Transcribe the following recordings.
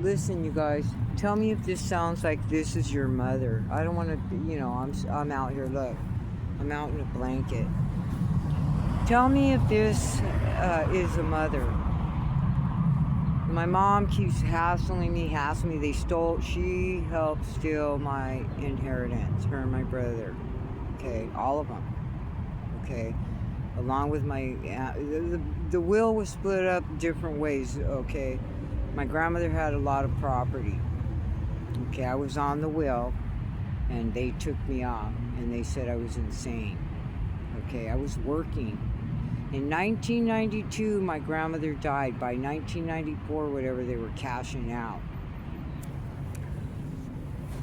Listen, you guys, tell me if this sounds like this is your mother. I don't want to, I'm out here, look. I'm out in a blanket. Tell me if this is a mother. My mom keeps hassling me. She helped steal my inheritance, her and my brother. Okay, all of them. Okay, along with my, the will was split up different ways. Okay, my grandmother had a lot of property. Okay, I was on the will, and they took me off, and they said I was insane. Okay, I was working. In 1992, my grandmother died. By 1994, whatever, they were cashing out.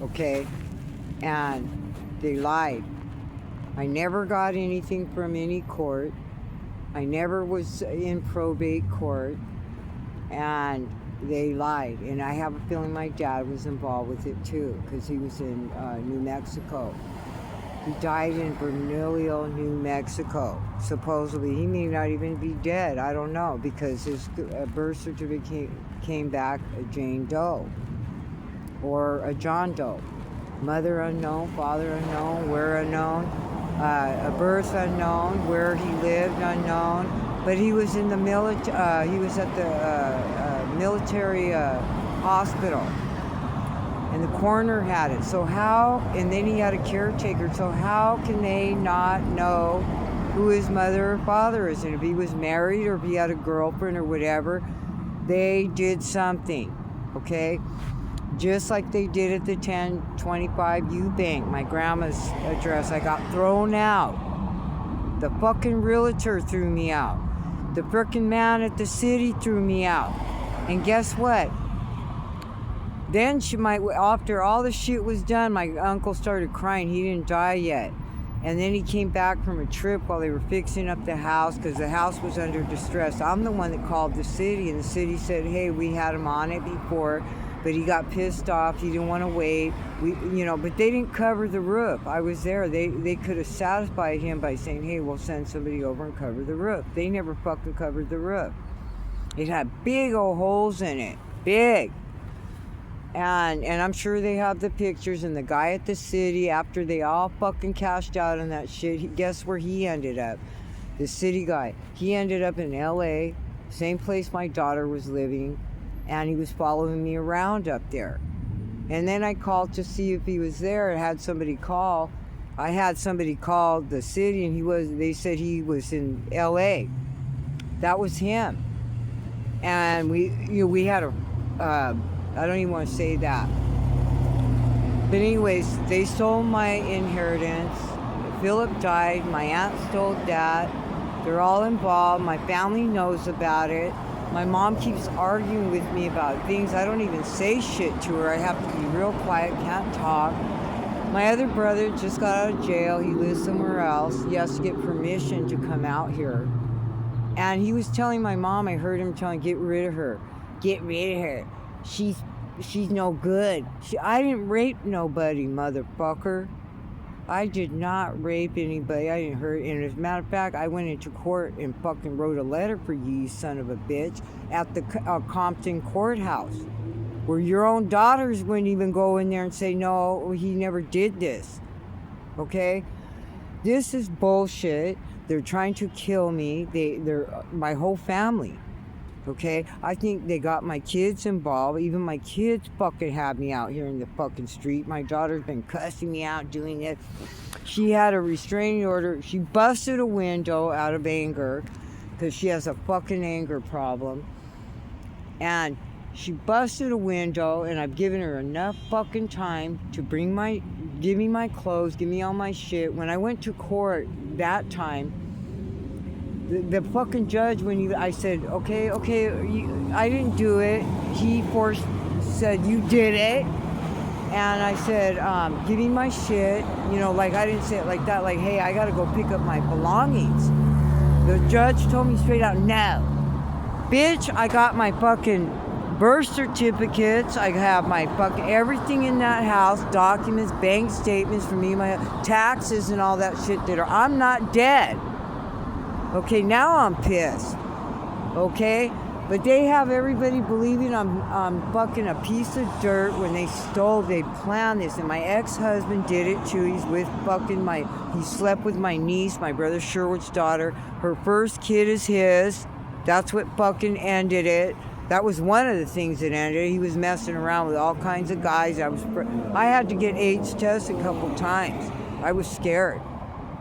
Okay, and they lied. I never got anything from any court. I never was in probate court, and they lied. And I have a feeling my dad was involved with it too, because he was in New Mexico. He died in Bernalillo, New Mexico. Supposedly, he may not even be dead. I don't know, because his birth certificate came back a Jane Doe or a John Doe. Mother unknown, father unknown, where unknown, a birth unknown, where he lived unknown. But he was in the military. He was at the military hospital. And the coroner had it. So how, and then he had a caretaker, so how can they not know who his mother or father is? And if he was married or if he had a girlfriend or whatever, they did something, okay? Just like they did at the 1025 U Bank, my grandma's address. I got thrown out. The fucking realtor threw me out. The frickin' man at the city threw me out. And guess what? Then after all the shit was done, my uncle started crying. He didn't die yet. And then he came back from a trip while they were fixing up the house, because the house was under distress. I'm the one that called the city, and the city said, hey, we had him on it before, but he got pissed off. He didn't want to wait. But they didn't cover the roof. I was there. They could have satisfied him by saying, hey, we'll send somebody over and cover the roof. They never fucking covered the roof. It had big old holes in it. Big. And I'm sure they have the pictures. And the guy at the city, after they all fucking cashed out on that shit, guess where he ended up? The city guy. He ended up in LA, same place my daughter was living, and he was following me around up there. And then I called to see if he was there. I had somebody call. I had somebody call the city, and they said he was in LA. That was him. And we had a I don't even want to say that. But anyways, they stole my inheritance. Philip died. My aunt stole that. They're all involved. My family knows about it. My mom keeps arguing with me about things. I don't even say shit to her. I have to be real quiet, can't talk. My other brother just got out of jail. He lives somewhere else. He has to get permission to come out here. And he was telling my mom, I heard him telling, get rid of her. Get rid of her. She's no good. I didn't rape nobody, motherfucker. I did not rape anybody. I didn't hurt. And as a matter of fact, I went into court and fucking wrote a letter for you son of a bitch, at the Compton courthouse, where your own daughters wouldn't even go in there and say, no, he never did this. Okay? This is bullshit. They're trying to kill me. They're my whole family. Okay, I think they got my kids involved. Even my kids fucking have me out here in the fucking street. My daughter's been cussing me out, doing it. She had a restraining order. She busted a window out of anger, because she has a fucking anger problem. And she busted a window, and I've given her enough fucking time to give me my clothes, give me all my shit. When I went to court that time, the fucking judge, I said, okay, I didn't do it. He said, you did it. And I said, give me my shit. I didn't say it like that. Like, hey, I got to go pick up my belongings. The judge told me straight out, no. Bitch, I got my fucking birth certificates. I have my fucking everything in that house, documents, bank statements for me, my taxes and all that shit I'm not dead. Okay, now I'm pissed. Okay? But they have everybody believing I'm fucking a piece of dirt when they planned this. And my ex-husband did it too. He's with fucking he slept with my niece, my brother Sherwood's daughter. Her first kid is his. That's what fucking ended it. That was one of the things that ended it. He was messing around with all kinds of guys. I had to get AIDS tested a couple times. I was scared.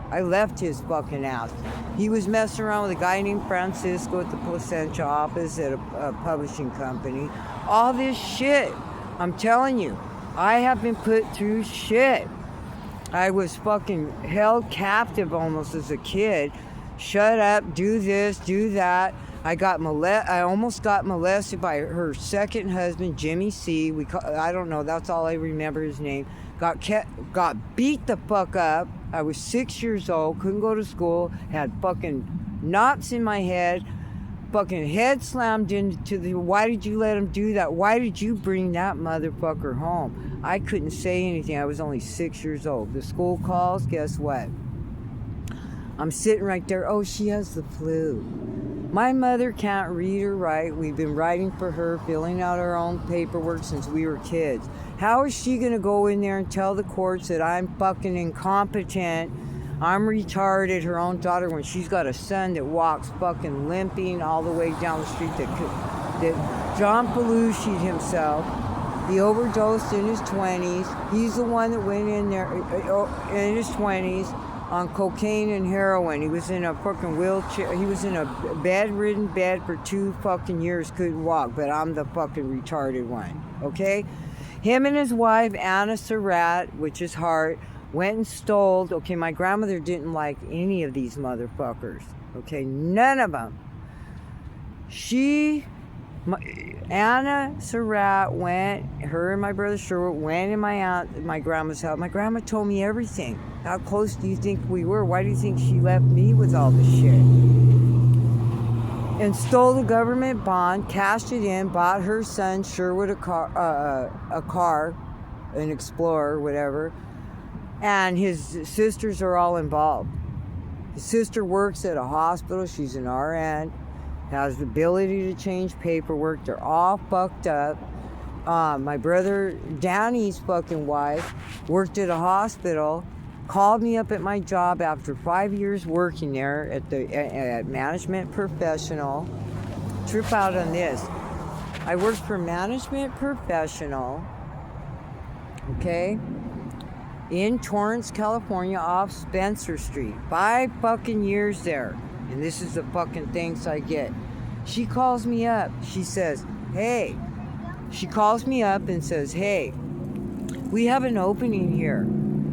I left his fucking ass. He was messing around with a guy named Francisco at the Placentia office at a publishing company. All this shit. I'm telling you, I have been put through shit. I was fucking held captive almost as a kid. Shut up, do this, do that. I almost got molested by her second husband, Jimmy C. I don't know, that's all I remember his name. Got beat the fuck up. I was 6 years old, couldn't go to school, had fucking knots in my head, fucking head slammed into why did you let him do that? Why did you bring that motherfucker home? I couldn't say anything. I was only 6 years old. The school calls, guess what? I'm sitting right there. Oh, she has the flu. My mother can't read or write. We've been writing for her, filling out our own paperwork since we were kids. How is she going to go in there and tell the courts that I'm fucking incompetent, I'm retarded, her own daughter, when she's got a son that walks fucking limping all the way down the street, that John Belushi himself, he overdosed in his 20s. He's the one that went in there in his 20s on cocaine and heroin. He was in a fucking wheelchair. He was in a bedridden bed for 2 fucking years, couldn't walk, but I'm the fucking retarded one, okay? Him and his wife, Anna Surratt, which is Hart, went and stole. Okay, my grandmother didn't like any of these motherfuckers. Okay, none of them. Anna Surratt her and my brother Sherwood went in my grandma's house. My grandma told me everything. How close do you think we were? Why do you think she left me with all this shit? And stole the government bond, cashed it in, bought her son Sherwood a car, an Explorer, whatever. And his sisters are all involved. His sister works at a hospital. She's an RN. Has the ability to change paperwork. They're all fucked up. My brother Danny's fucking wife worked at a hospital. Called me up at my job after 5 years working there at Management Professional. Trip out on this. I worked for Management Professional, okay, in Torrance, California, off Spencer Street. 5 fucking years there. And this is the fucking things I get. She calls me up. She says, hey. She calls me up and says, hey, we have an opening here.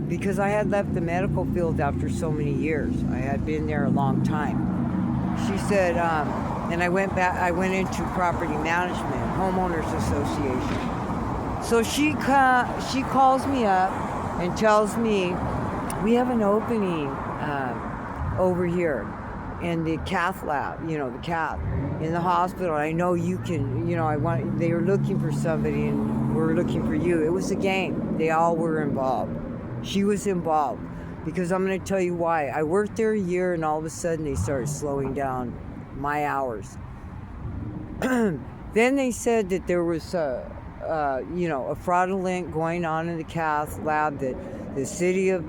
Because I had left the medical field after so many years. I had been there a long time. She said, and I went into property management, homeowners association. So she calls me up and tells me, we have an opening over here in the cath lab, the cath, in the hospital. I know you can, they were looking for somebody and we're looking for you. It was a game. They all were involved. She was involved because I'm going to tell you why. I worked there a year and all of a sudden they started slowing down my hours. Then they said that there was a fraudulent going on in the cath lab, that the city of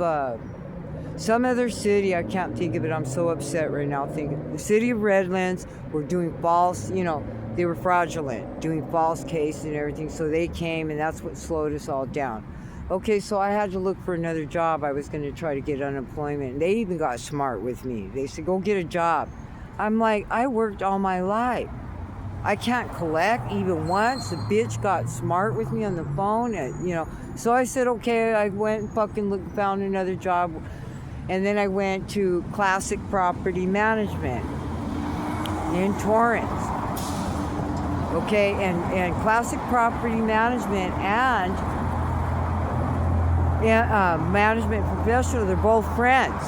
some other city, I can't think of it, I'm so upset right now thinking, the city of Redlands were doing false, they were fraudulent, doing false cases and everything, so they came and that's what slowed us all down. Okay, so I had to look for another job. I was going to try to get unemployment. And they even got smart with me. They said, go get a job. I'm like, I worked all my life. I can't collect even once. The bitch got smart with me on the phone. And, so I said, okay, I went and fucking found another job. And then I went to Classic Property Management in Torrance. Okay, and Classic Property Management and Management Professional, they're both friends.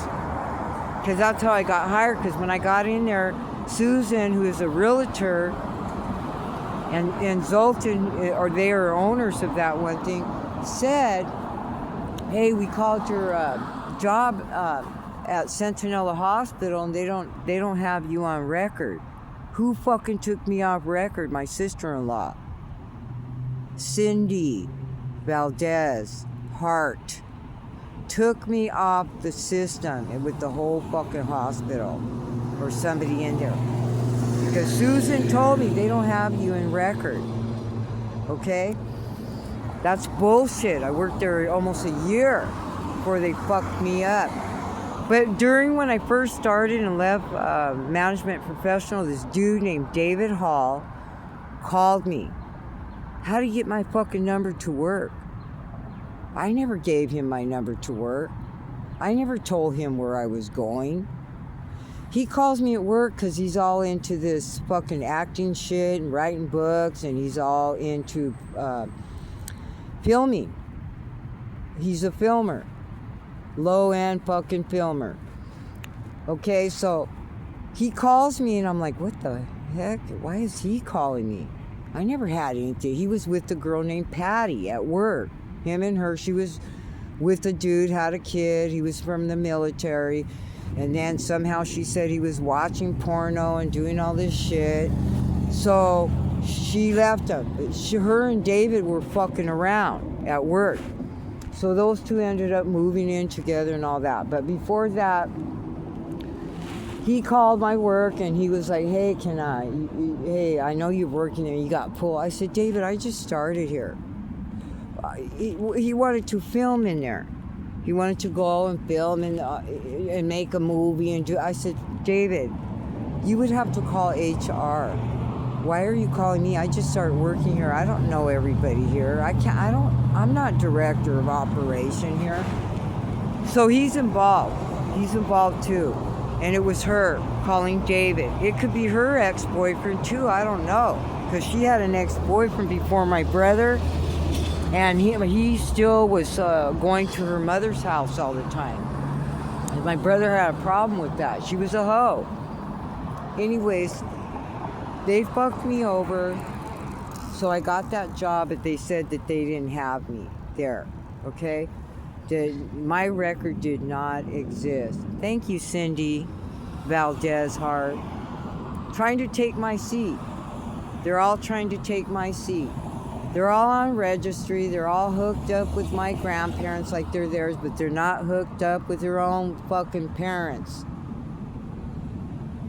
Because that's how I got hired. Because when I got in there, Susan, who is a realtor, and Zoltan, or they are owners of that one thing, said, hey, we called your job at Centinela Hospital and they don't have you on record. Who fucking took me off record? My sister-in-law. Cindy Valdez Hart took me off the system and with the whole fucking hospital or somebody in there. Because Susan told me they don't have you in record. Okay? That's bullshit. I worked there almost a year before they fucked me up. But during when I first started and left management professional, this dude named David Hall called me. How to get my fucking number to work? I never gave him my number to work. I never told him where I was going. He calls me at work because he's all into this fucking acting shit and writing books, and he's all into filming. He's a filmer. Low-end fucking filmer. Okay, so he calls me and I'm like, what the heck? Why is he calling me? I never had anything. He was with a girl named Patty at work. Him and her. She was with a dude, had a kid. He was from the military. And then somehow she said he was watching porno and doing all this shit. So she left him. Her and David were fucking around at work. So those two ended up moving in together and all that. But before that, he called my work and he was like, hey, I know you're working there. You got pulled. I said, David, I just started here. He wanted to film in there. He wanted to go and film and make a movie and do. I said, David, you would have to call HR. Why are you calling me? I just started working here. I don't know everybody here. I'm not director of operation here. So he's involved. He's involved too. And it was her calling David. It could be her ex-boyfriend too. I don't know. Because she had an ex-boyfriend before my brother. And he still was going to her mother's house all the time. And my brother had a problem with that. She was a hoe. Anyways, they fucked me over. So I got that job, but they said that they didn't have me there. Okay? My record did not exist. Thank you, Cindy Valdez Hart. Trying to take my seat. They're all trying to take my seat. They're all on registry. They're all hooked up with my grandparents like they're theirs, but they're not hooked up with their own fucking parents.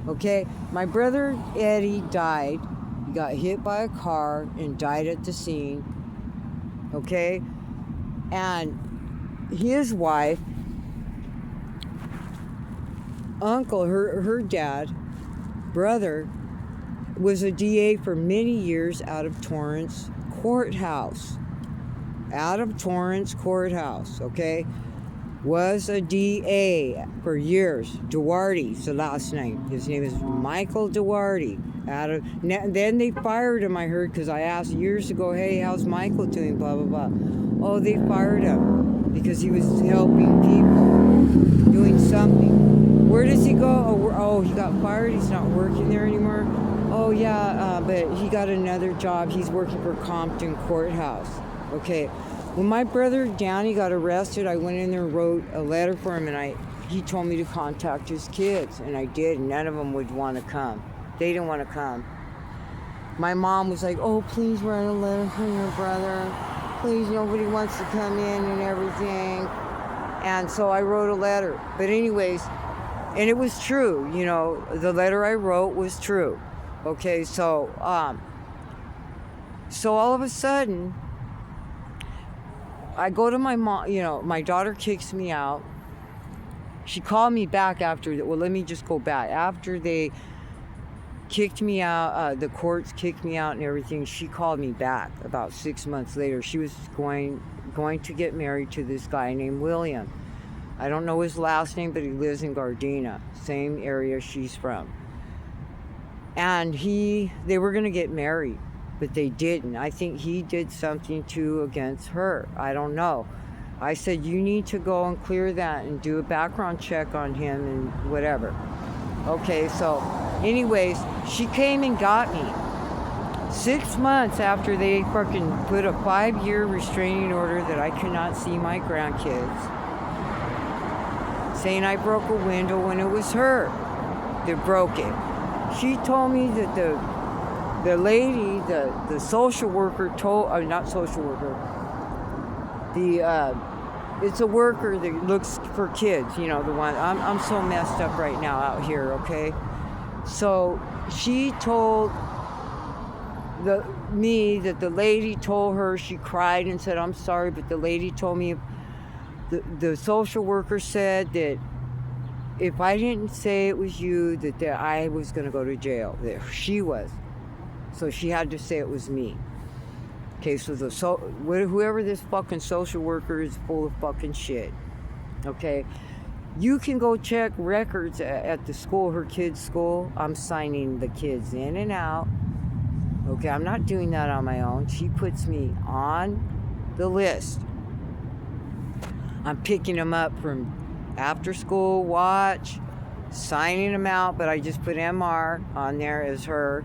Okay? My brother Eddie died. He got hit by a car and died at the scene. Okay? And his wife, uncle, her dad, brother, was a DA for many years out of Torrance Courthouse. Out of Torrance Courthouse, okay? Was a DA for years. Duarte, the last name. His name is Michael Duarte. Then they fired him, I heard, because I asked years ago, hey, how's Michael doing, blah, blah, blah. Oh, they fired him because he was helping people, doing something. Where does he go? Oh, he got fired. He's not working there anymore. Oh, yeah, but he got another job. He's working for Compton Courthouse. Okay. When my brother Danny got arrested, I went in there and wrote a letter for him, and he told me to contact his kids, and I did. None of them would want to come. They didn't want to come. My mom was like, oh, please write a letter for your brother. Please, nobody wants to come in and everything. And so I wrote a letter. But anyways, and it was true, you know, the letter I wrote was true. Okay, so all of a sudden, I go to my mom, you know, my daughter kicks me out. She called me back after, well, let me just go back. After they kicked me out, the courts kicked me out and everything, she called me back about 6 months later. She was going to get married to this guy named William. I don't know his last name, but he lives in Gardena, same area she's from. And they were going to get married, but they didn't. I think he did something too against her. I don't know. I said, you need to go and clear that and do a background check on him and whatever. Okay, so anyways, she came and got me 6 months after they fucking put a 5-year restraining order that I could not see my grandkids, saying I broke a window when it was her that broke it. she told me that the lady, the social worker told, not social worker, it's a worker that looks for kids, the one, I'm so messed up right now out here, okay? So she told me that the lady told her, she cried and said, I'm sorry, but the lady told me, the social worker said that if I didn't say it was you, that I was going to go to jail. That she was. So she had to say it was me. Okay, so whoever this fucking social worker is full of fucking shit. Okay? You can go check records at the school, her kid's school. I'm signing the kids in and out. Okay, I'm not doing that on my own. She puts me on the list. I'm picking them up from after school watch, signing them out, but I just put MR on there as her.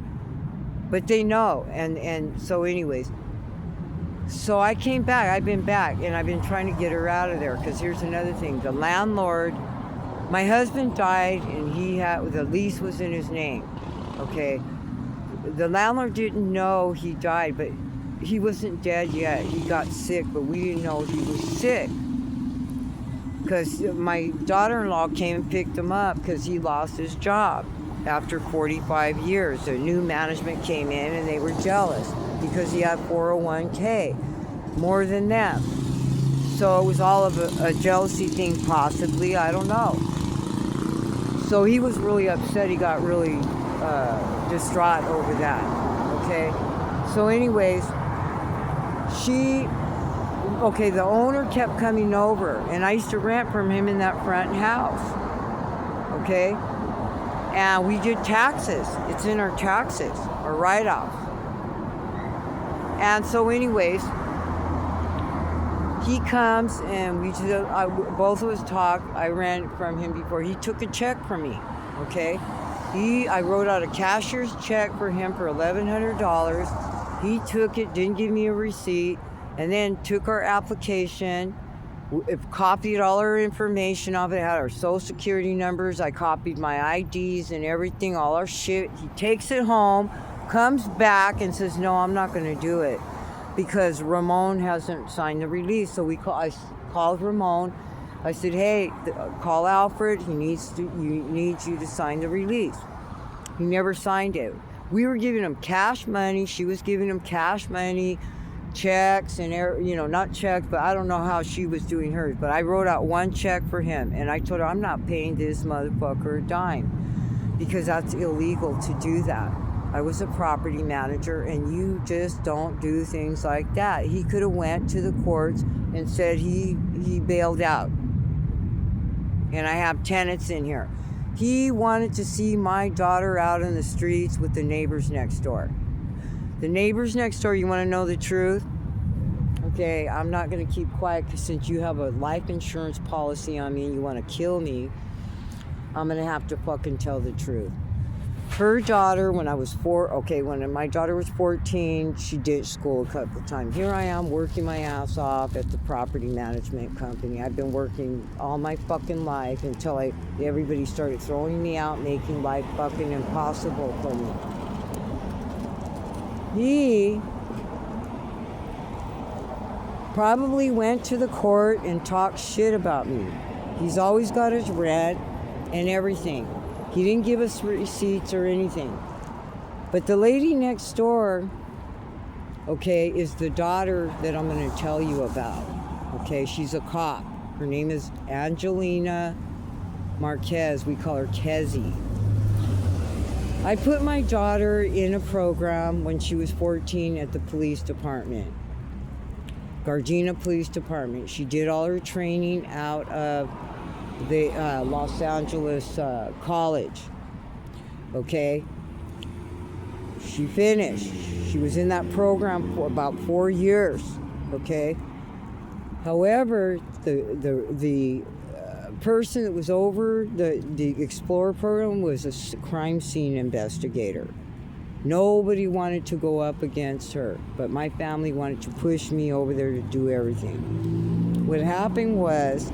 But they know. And so anyways, so I came back. I've been back, and I've been trying to get her out of there, because here's another thing. The landlord, my husband died, and the lease was in his name. Okay? The landlord didn't know he died, but he wasn't dead yet. He got sick, but we didn't know he was sick. Because my daughter-in-law came and picked him up because he lost his job after 45 years. The new management came in and they were jealous because he had 401k, more than them. So it was all of a jealousy thing, possibly, I don't know. So he was really upset. He got really distraught over that, okay? So anyways, the owner kept coming over, and I used to rent from him in that front house, okay? And we did taxes. It's in our taxes, our write-offs. And so anyways, he comes, and both of us talk. I ran from him before. He took a check from me, okay? I wrote out a cashier's check for him for $1,100. He took it, didn't give me a receipt, and then took our application, copied all our information off it, had our social security numbers. I copied my IDs and everything, all our shit. He takes it home, comes back and says, no, I'm not going to do it because Ramon hasn't signed the release. So I called Ramon. I said, hey, call Alfred. He needs you to sign the release. He never signed it. We were giving him cash money. She was giving him cash money, checks, and not checks, but I don't know how she was doing hers. But I wrote out one check for him, and I told her, I'm not paying this motherfucker a dime because that's illegal to do that. I was a property manager, and you just don't do things like that. He could have went to the courts and said he bailed out. And I have tenants in here. He wanted to see my daughter out in the streets with the neighbors next door. The neighbors next door, you want to know the truth? Okay, I'm not going to keep quiet because since you have a life insurance policy on me and you want to kill me, I'm going to have to fucking tell the truth. Her daughter, when my daughter was 14, she ditched school a couple of times. Here I am working my ass off at the property management company. I've been working all my fucking life until everybody started throwing me out, making life fucking impossible for me. He probably went to the court and talked shit about me. He's always got his rent and everything. He didn't give us receipts or anything. But the lady next door, okay, is the daughter that I'm going to tell you about. Okay, she's a cop. Her name is Angelina Marquez. We call her Kezzy. I put my daughter in a program when she was 14 at the police department. Gardena Police Department. She did all her training out of the Los Angeles College. Okay? She finished. She was in that program for about 4 years. Okay? However, the person that was over the Explorer program was a crime scene investigator. Nobody wanted to go up against her, but my family wanted to push me over there to do everything. What happened was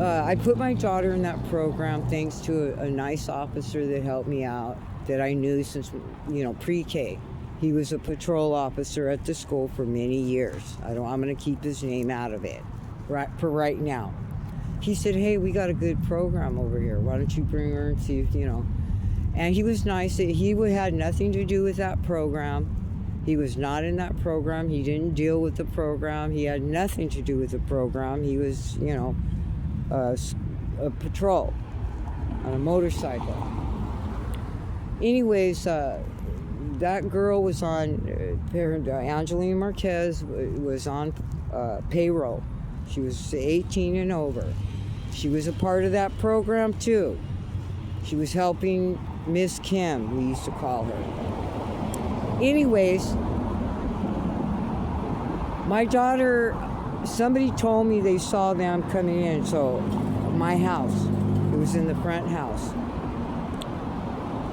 I put my daughter in that program thanks to a nice officer that helped me out that I knew since, pre-K. He was a patrol officer at the school for many years. I'm going to keep his name out of it for right now. He said, hey, we got a good program over here. Why don't you bring her and see if, And he was nice. He had nothing to do with that program. He was not in that program. He didn't deal with the program. He had nothing to do with the program. He was, a patrol on a motorcycle. Anyways, that girl was on, Angelina Marquez was on payroll. She was 18 and over. She was a part of that program too. She was helping Miss Kim, we used to call her. Anyways, my daughter, somebody told me they saw them coming in, so my house, it was in the front house.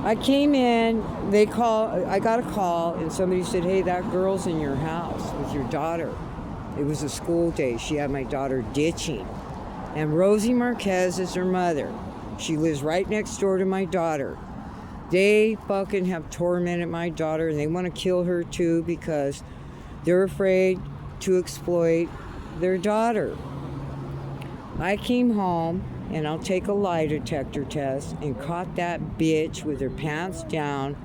I came in, I got a call, and somebody said, hey, that girl's in your house with your daughter. It was a school day. She had my daughter ditching. And Rosie Marquez is her mother. She lives right next door to my daughter. They fucking have tormented my daughter, and they want to kill her too because they're afraid to exploit their daughter. I came home, and I'll take a lie detector test, and caught that bitch with her pants down,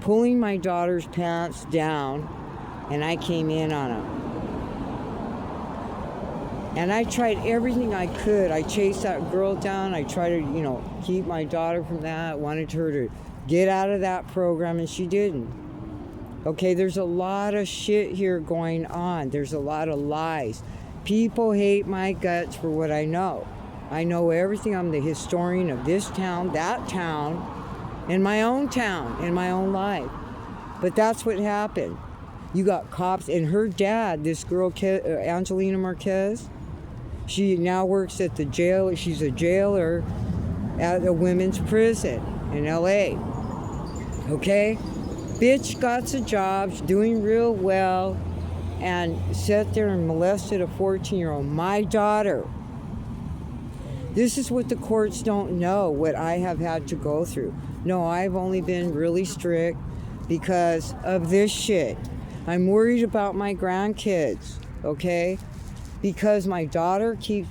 pulling my daughter's pants down, and I came in on him. And I tried everything I could. I chased that girl down. I tried to, keep my daughter from that. Wanted her to get out of that program, and she didn't. Okay, there's a lot of shit here going on. There's a lot of lies. People hate my guts for what I know. I know everything. I'm the historian of this town, that town, and my own town, in my own life. But that's what happened. You got cops, and her dad, this girl, Angelina Marquez, she now works at the jail. She's a jailer at a women's prison in LA. Okay? Bitch got a job, she's doing real well, and sat there and molested a 14-year-old, my daughter. This is what the courts don't know, what I have had to go through. No, I've only been really strict because of this shit. I'm worried about my grandkids, okay? Because my daughter keeps,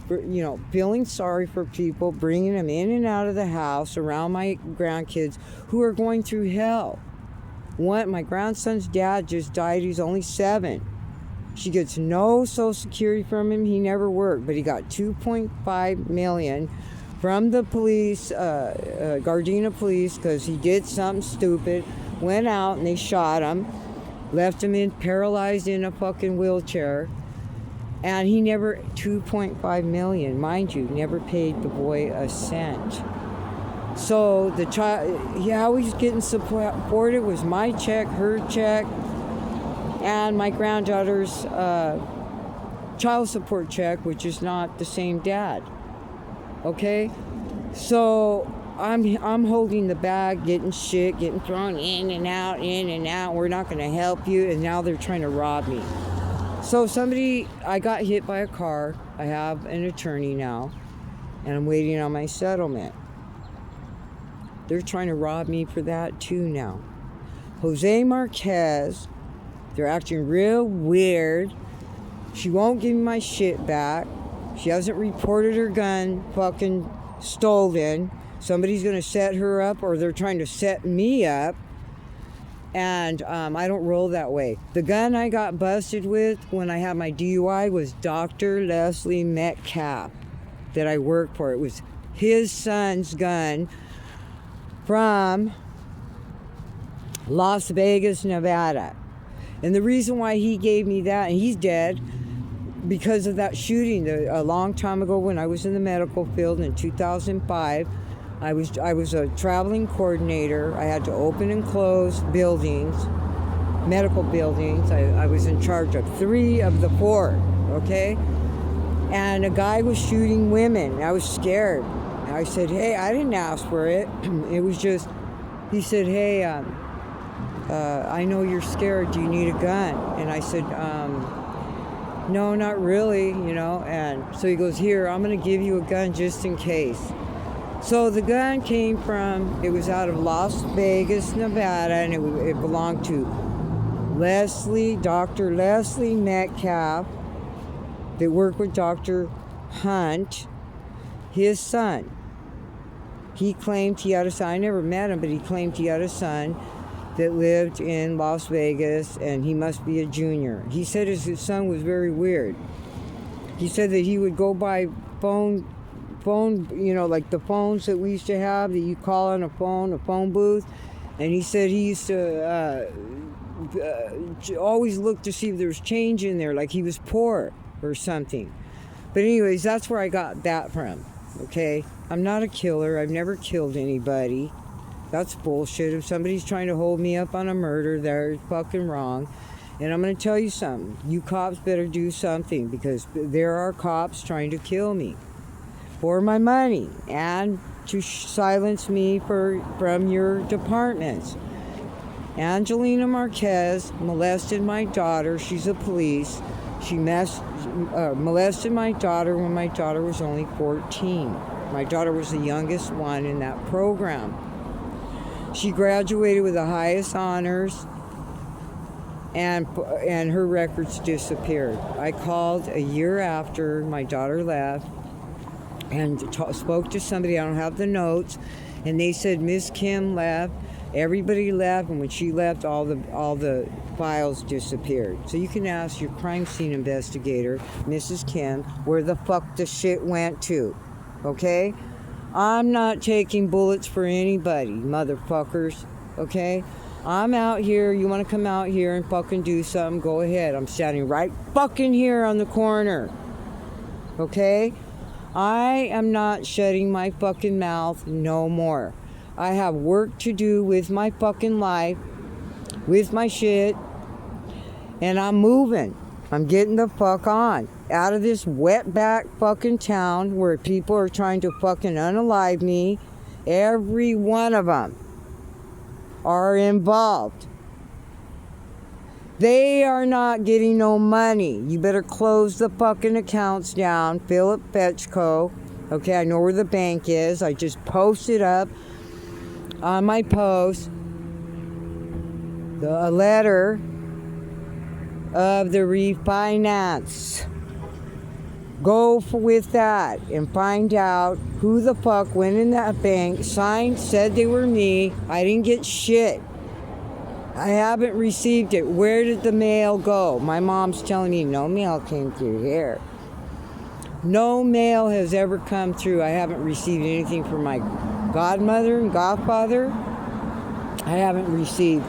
feeling sorry for people, bringing them in and out of the house around my grandkids who are going through hell. My grandson's dad just died. He's only 7. She gets no Social Security from him. He never worked, but he got $2.5 million from the police, Gardena police, because he did something stupid. Went out and they shot him. Left him paralyzed in a fucking wheelchair. And he never, $2.5 million, mind you, never paid the boy a cent. So the child, how he's getting supported was my check, her check, and my granddaughter's child support check, which is not the same dad. Okay? So I'm holding the bag, getting shit, getting thrown in and out. We're not going to help you. And now they're trying to rob me. So I got hit by a car. I have an attorney now. And I'm waiting on my settlement. They're trying to rob me for that too now. Jose Marquez, they're acting real weird. She won't give me my shit back. She hasn't reported her gun fucking stolen. Somebody's going to set her up, or they're trying to set me up. And I don't roll that way. The gun I got busted with when I had my DUI was Dr. Leslie Metcalf that I worked for. It was his son's gun from Las Vegas, Nevada. And the reason why he gave me that, and he's dead, because of that shooting a long time ago when I was in the medical field in 2005. I was a traveling coordinator. I had to open and close buildings, medical buildings. I was in charge of 3 of the 4, okay? And a guy was shooting women. I was scared. I said, hey, I didn't ask for it. It was just, he said, hey, I know you're scared. Do you need a gun? And I said, no, not really, And so he goes, here, I'm going to give you a gun just in case. So the gun came from, it was out of Las Vegas, Nevada, and it belonged to Dr. Leslie Metcalf, that worked with Dr. Hunt, his son. He claimed he had a son. I never met him, but he claimed he had a son that lived in Las Vegas, and he must be a junior. He said his son was very weird. He said that he would go by phone, like the phones that we used to have that you call on a phone booth. And he said he used to always look to see if there was change in there, like he was poor or something. But anyways, that's where I got that from, okay? I'm not a killer. I've never killed anybody. That's bullshit. If somebody's trying to hold me up on a murder, they're fucking wrong. And I'm going to tell you something. You cops better do something, because there are cops trying to kill me for my money and to silence me from your departments. Angelina Marquez molested my daughter. She's a police. She molested my daughter when my daughter was only 14. My daughter was the youngest one in that program. She graduated with the highest honors, and her records disappeared. I called a year after my daughter left and spoke to somebody. I don't have the notes, and they said Miss Kim left. Everybody left, and when she left, all the files disappeared. So you can ask your crime scene investigator, Mrs. Kim, where the fuck the shit went to. Okay? I'm not taking bullets for anybody, motherfuckers. Okay? I'm out here. You want to come out here and fucking do something, go ahead. I'm standing right fucking here on the corner. Okay? I am not shutting my fucking mouth no more. I have work to do with my fucking life, with my shit, and I'm moving. I'm getting the fuck on. Out of this wetback fucking town where people are trying to fucking unalive me. Every one of them are involved. They are not getting no money. You better close the fucking accounts down. Philip Fetchco. Okay, I know where the bank is. I just posted up on my post a letter of the refinance. Go with that and find out who the fuck went in that bank, signed, said they were me. I didn't get shit. I haven't received it. Where did the mail go? My mom's telling me no mail came through here. No mail has ever come through. I haven't received anything from my godmother and godfather. I haven't received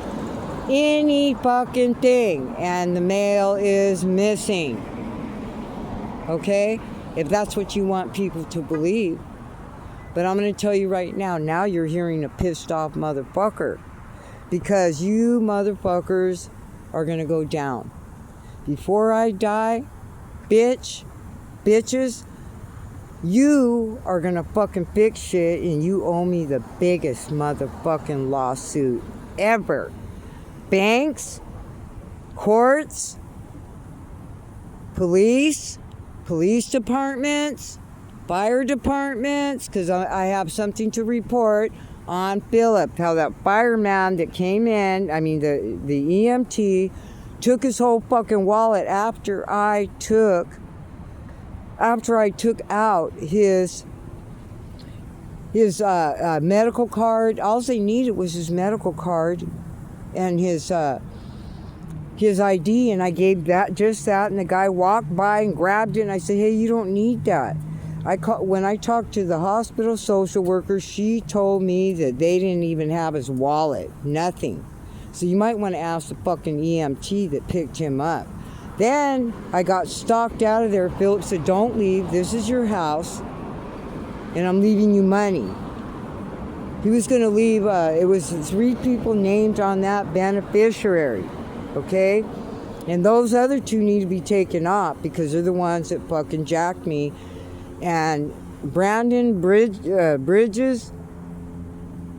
any fucking thing, and the mail is missing. Okay? If that's what you want people to believe. But I'm going to tell you right now you're hearing a pissed off motherfucker. Because you motherfuckers are going to go down. Before I die, bitches, you are going to fucking fix shit, and you owe me the biggest motherfucking lawsuit ever. Banks, courts, police departments, fire departments, because I have something to report on Philip, how that fireman that came in, the EMT, took his whole fucking wallet after I took out his medical card. All they needed was his medical card and his ID, and I gave just that, and the guy walked by and grabbed it, and I said, hey, you don't need that. When I talked to the hospital social worker, she told me that they didn't even have his wallet. Nothing. So you might want to ask the fucking EMT that picked him up. Then I got stalked out of there. Philip said, don't leave. This is your house. And I'm leaving you money. He was going to leave. It was 3 people named on that beneficiary. Okay? And those other 2 need to be taken off because they're the ones that fucking jacked me. And Brandon Bridges,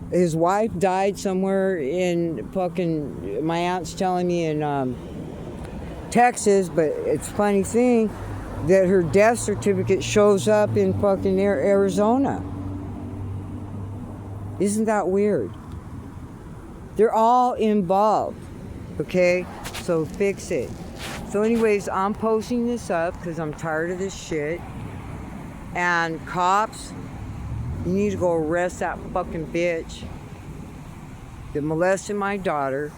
his wife died somewhere in fucking, my aunt's telling me, in Texas, but it's a funny thing that her death certificate shows up in fucking Arizona. Isn't that weird? They're all involved, okay? So fix it. So anyways, I'm posting this up because I'm tired of this shit. And cops, you need to go arrest that fucking bitch that molested my daughter.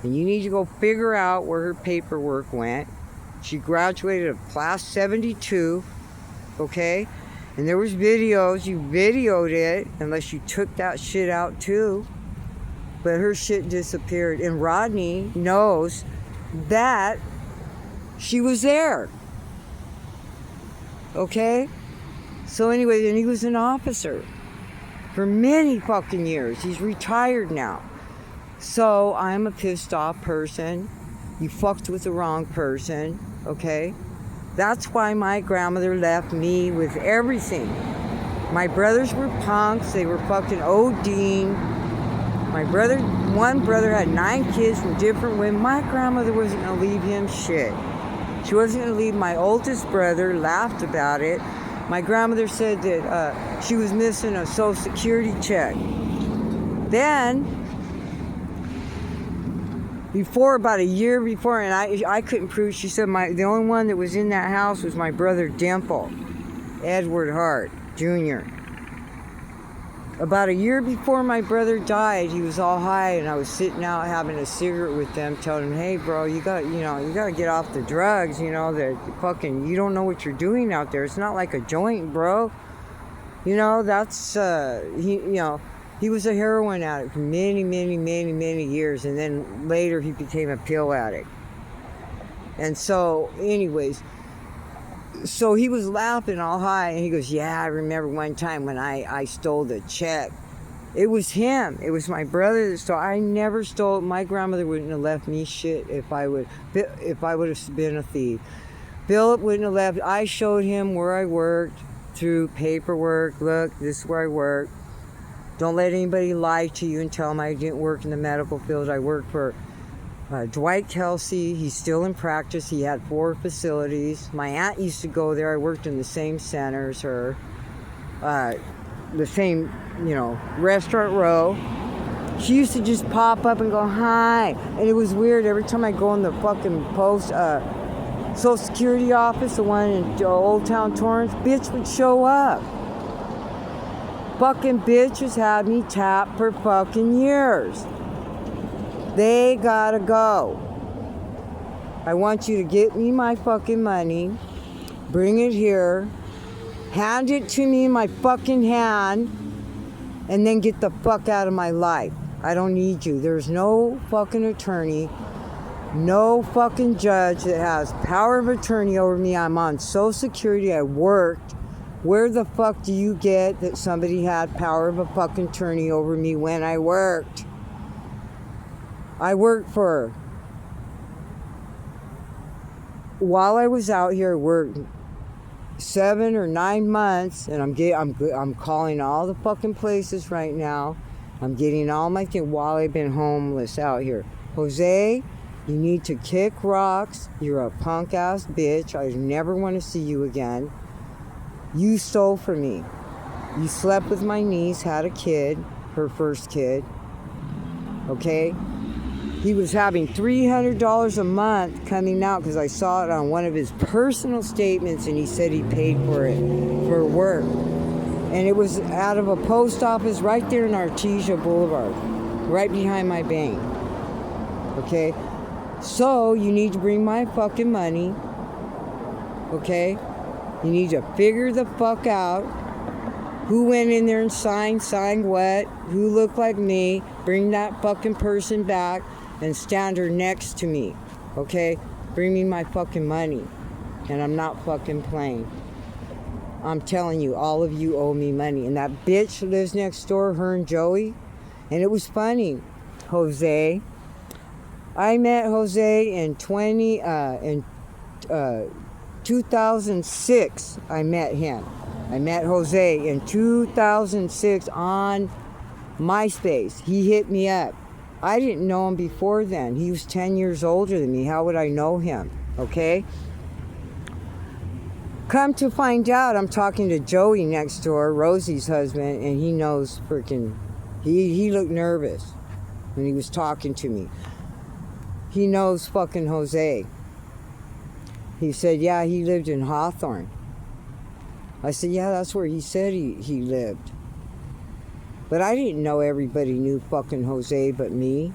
And you need to go figure out where her paperwork went. She graduated of class 72, okay? And there was videos, you videoed it, unless you took that shit out too. But her shit disappeared. And Rodney knows that she was there. Okay? So anyway, and he was an officer for many fucking years. He's retired now. So I'm a pissed off person. You fucked with the wrong person, okay? That's why my grandmother left me with everything. My brothers were punks. They were fucking ODing. One brother had 9 kids from different women. My grandmother wasn't gonna leave him shit. She wasn't gonna leave my oldest brother, laughed about it. My grandmother said that she was missing a Social Security check. Then, about a year before, and I couldn't prove, she said the only one that was in that house was my brother Dimple, Edward Hart Jr. About a year before my brother died, he was all high, and I was sitting out having a cigarette with them, telling him, "Hey, bro, you got to get off the drugs. You know that fucking, you don't know what you're doing out there. It's not like a joint, bro. You know that's he was a heroin addict for many, many, many, many years, and then later he became a pill addict. And so, anyways." So he was laughing all high, and he goes, "Yeah, I remember one time when I stole the check. It was him. It was my brother that stole. I never stole. My grandmother wouldn't have left me shit if I would have been a thief. Philip wouldn't have left. I showed him where I worked through paperwork. Look, this is where I work. Don't let anybody lie to you and tell them I didn't work in the medical field. I worked for Dwight Kelsey. He's still in practice. He had 4 facilities. My aunt used to go there. I worked in the same center as her. The same, restaurant row. She used to just pop up and go, "Hi." And it was weird. Every time I go in the fucking Social Security office, the one in Old Town Torrance, bitch would show up. Fucking bitches had me tapped for fucking years. They gotta go. I want you to get me my fucking money, bring it here, hand it to me in my fucking hand, and then get the fuck out of my life. I don't need you. There's no fucking attorney, no fucking judge that has power of attorney over me. I'm on Social Security. I worked. Where the fuck do you get that somebody had power of a fucking attorney over me when I worked? I worked while I was out here, I worked 7 or 9 months, and I'm calling all the fucking places right now. I'm getting all my things while I've been homeless out here. Jose, you need to kick rocks. You're a punk ass bitch. I never want to see you again. You stole from me. You slept with my niece, had a kid, her first kid. Okay? He was having $300 a month coming out because I saw it on one of his personal statements, and he said he paid for it for work. And it was out of a post office right there in Artesia Boulevard, right behind my bank. Okay? So you need to bring my fucking money. Okay? You need to figure the fuck out who went in there and signed what, who looked like me, bring that fucking person back and stand her next to me, okay? Bring me my fucking money, and I'm not fucking playing. I'm telling you, all of you owe me money. And that bitch lives next door, her and Joey, and it was funny, Jose. I met Jose in 2006. I met him. I met Jose in 2006 on MySpace. He hit me up. I didn't know him before then. He was 10 years older than me. How would I know him? Okay? Come to find out, I'm talking to Joey next door, Rosie's husband, and he knows freaking... He looked nervous when he was talking to me. He knows fucking Jose. He said, yeah, he lived in Hawthorne. I said, yeah, that's where he said he lived. But I didn't know everybody knew fucking Jose but me.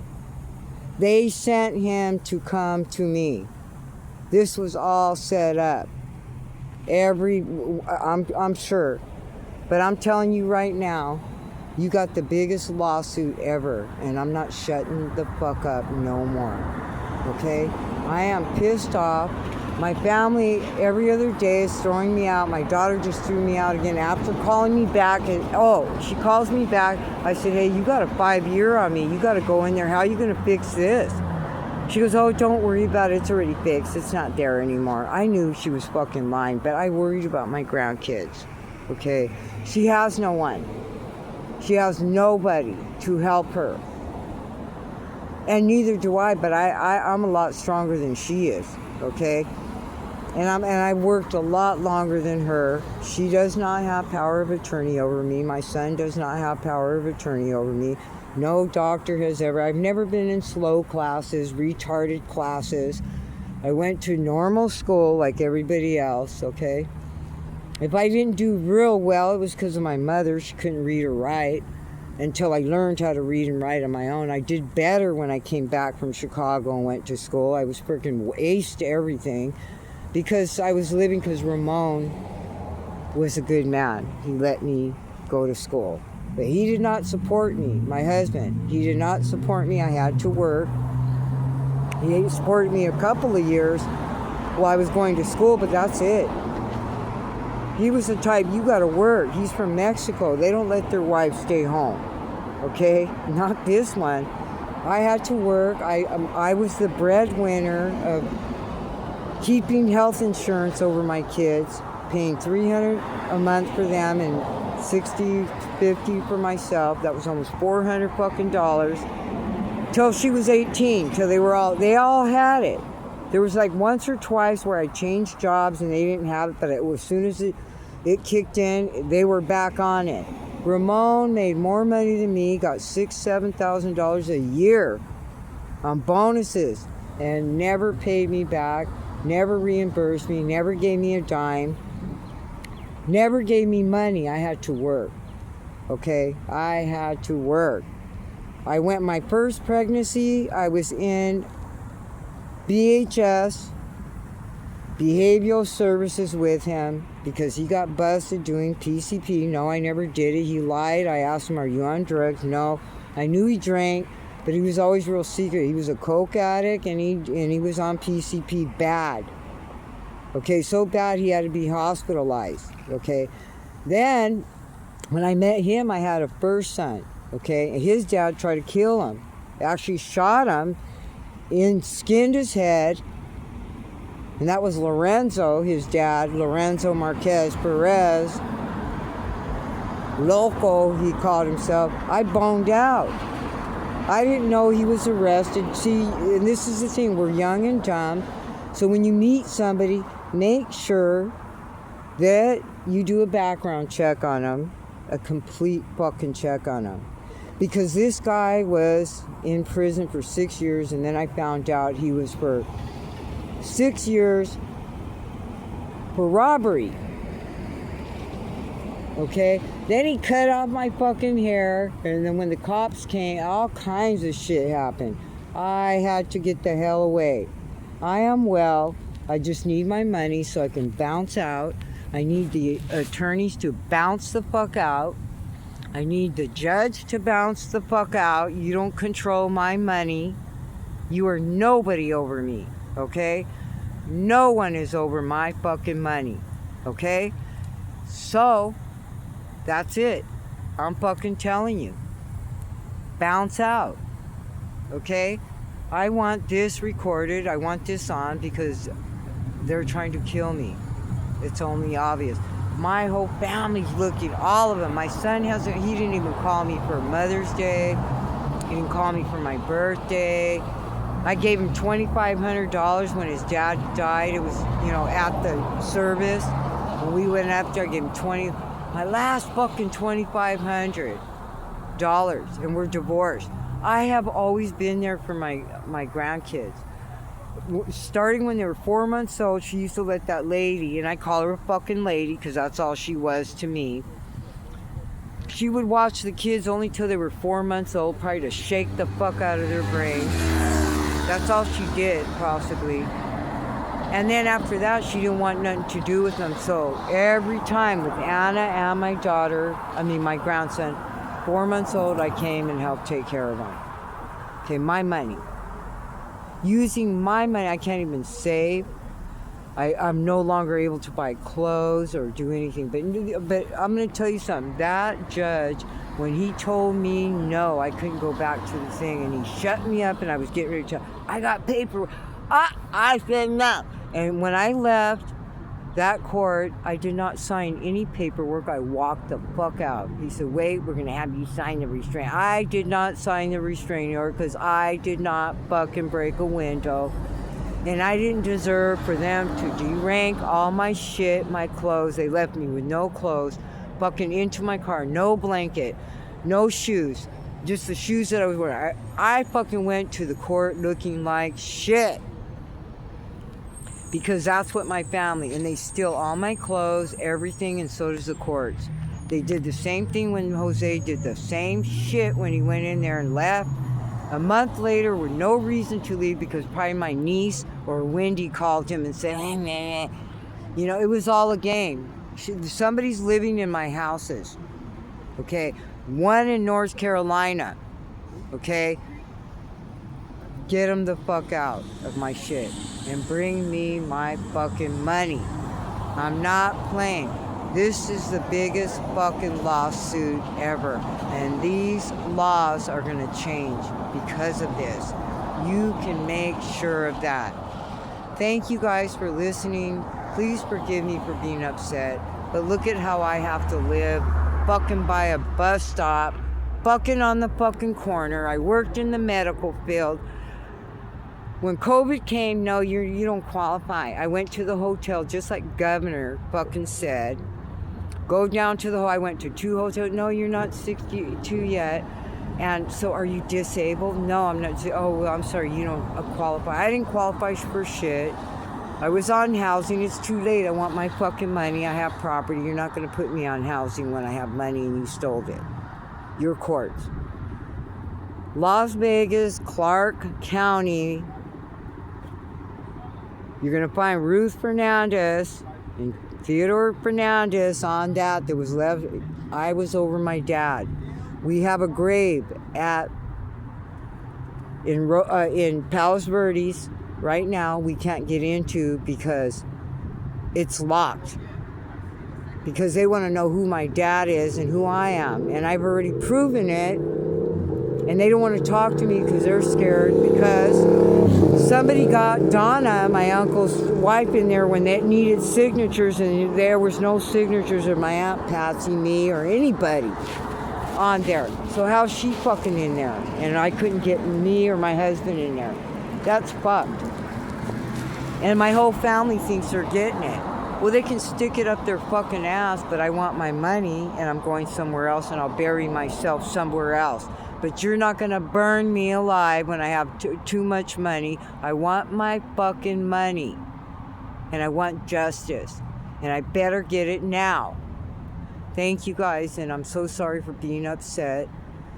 They sent him to come to me. This was all set up. I'm sure. But I'm telling you right now, you got the biggest lawsuit ever, and I'm not shutting the fuck up no more. Okay? I am pissed off. My family every other day is throwing me out. My daughter just threw me out again after calling me back. And she calls me back. I said, hey, you got a 5-year on me. You got to go in there. How are you going to fix this? She goes, oh, don't worry about it. It's already fixed. It's not there anymore. I knew she was fucking lying, but I worried about my grandkids. Okay? She has no one. She has nobody to help her. And neither do I, but I'm a lot stronger than she is. Okay? And I worked a lot longer than her. She does not have power of attorney over me. My son does not have power of attorney over me. No doctor has ever. I've never been in slow classes, retarded classes. I went to normal school like everybody else, okay? If I didn't do real well, it was because of my mother. She couldn't read or write until I learned how to read and write on my own. I did better when I came back from Chicago and went to school. I was freaking aced everything. Because I was living, because Ramon was a good man. He let me go to school. But he did not support me, my husband. He did not support me. I had to work. He supported me a couple of years while I was going to school, but that's it. He was the type, you got to work. He's from Mexico. They don't let their wives stay home. Okay? Not this one. I had to work. I was the breadwinner of keeping health insurance over my kids, paying $300 a month for them and $50 for myself. That was almost $400 fucking dollars. Till she was 18, till they all had it. There was like once or twice where I changed jobs and they didn't have it, but as soon as it kicked in, they were back on it. Ramon made more money than me, got $6,000-$7,000 a year on bonuses, and never paid me back. Never reimbursed me, never gave me a dime, never gave me money. I had to work, okay? I had to work. I went my first pregnancy, I was in BHS, behavioral services with him, because he got busted doing PCP. No, I never did it. He lied. I asked him, are you on drugs? No. I knew he drank. But he was always real secret. He was a coke addict, and he was on PCP bad. Okay, so bad he had to be hospitalized. Okay, then when I met him, I had a first son. Okay, and his dad tried to kill him. Actually shot him, skinned his head, and that was Lorenzo, his dad, Lorenzo Marquez Perez. Loco, he called himself. I boned out. I didn't know he was arrested. See, and this is the thing, we're young and dumb. So when you meet somebody, make sure that you do a background check on them, a complete fucking check on them. Because this guy was in prison for 6 years, and then I found out he was for 6 years for robbery. Okay? Then he cut off my fucking hair, and then when the cops came, all kinds of shit happened. I had to get the hell away. I am well. I just need my money so I can bounce out. I need the attorneys to bounce the fuck out. I need the judge to bounce the fuck out. You don't control my money. You are nobody over me, okay? No one is over my fucking money, okay? So, that's it. I'm fucking telling you. Bounce out. Okay? I want this recorded. I want this on because they're trying to kill me. It's only obvious. My whole family's looking. All of them. My son he didn't even call me for Mother's Day. He didn't call me for my birthday. I gave him $2,500 when his dad died. It was, at the service. When we went up there, I gave him my last fucking $2,500. And we're divorced. I have always been there for my grandkids. Starting when they were 4 months old, she used to let that lady, and I call her a fucking lady because that's all she was to me. She would watch the kids only till they were 4 months old, probably to shake the fuck out of their brains. That's all she did, possibly. And then after that, she didn't want nothing to do with them. So every time with Anna and my grandson, 4 months old, I came and helped take care of them. Okay, my money. Using my money, I can't even save. I'm no longer able to buy clothes or do anything. But I'm going to tell you something. That judge, when he told me no, I couldn't go back to the thing, and he shut me up, and I was getting ready to tell, I got paperwork. I said no. And when I left that court, I did not sign any paperwork. I walked the fuck out. He said, wait, we're going to have you sign the restraint. I did not sign the restraining order because I did not fucking break a window. And I didn't deserve for them to derank all my shit, my clothes. They left me with no clothes, fucking into my car, no blanket, no shoes, just the shoes that I was wearing. I fucking went to the court looking like shit. Because that's what my family, and they steal all my clothes, everything, and so does the courts. They did the same thing when Jose did the same shit when he went in there and left. A month later, with no reason to leave, because probably my niece or Wendy called him and said, hey, man. It was all a game. Somebody's living in my houses, okay? One in North Carolina, okay? Get them the fuck out of my shit and bring me my fucking money. I'm not playing. This is the biggest fucking lawsuit ever. And these laws are going to change because of this. You can make sure of that. Thank you guys for listening. Please forgive me for being upset. But look at how I have to live. Fucking by a bus stop. Fucking on the fucking corner. I worked in the medical field. When COVID came, no, you don't qualify. I went to the hotel just like Governor fucking said. Go down to I went to 2 hotels. No, you're not 62 yet. And so are you disabled? No, I'm not. Oh, well, I'm sorry, you don't qualify. I didn't qualify for shit. I was on housing. It's too late. I want my fucking money. I have property. You're not going to put me on housing when I have money and you stole it. Your courts. Las Vegas, Clark County. You're going to find Ruth Fernandez and Theodore Fernandez on that was left. I was over my dad. We have a grave in Palos Verdes right now. We can't get into because it's locked. Because they want to know who my dad is and who I am. And I've already proven it. And they don't want to talk to me because they're scared, because somebody got Donna, my uncle's wife, in there when they needed signatures, and there was no signatures of my Aunt Patsy, me, or anybody on there. So how's she fucking in there? And I couldn't get me or my husband in there. That's fucked. And my whole family thinks they're getting it. Well, they can stick it up their fucking ass, but I want my money, and I'm going somewhere else, and I'll bury myself somewhere else. But you're not going to burn me alive when I have too much money. I want my fucking money. And I want justice. And I better get it now. Thank you guys, and I'm so sorry for being upset.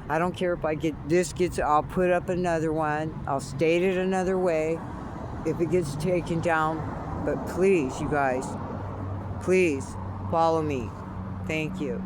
I don't care if I'll put up another one. I'll state it another way if it gets taken down. But please, you guys, please follow me. Thank you.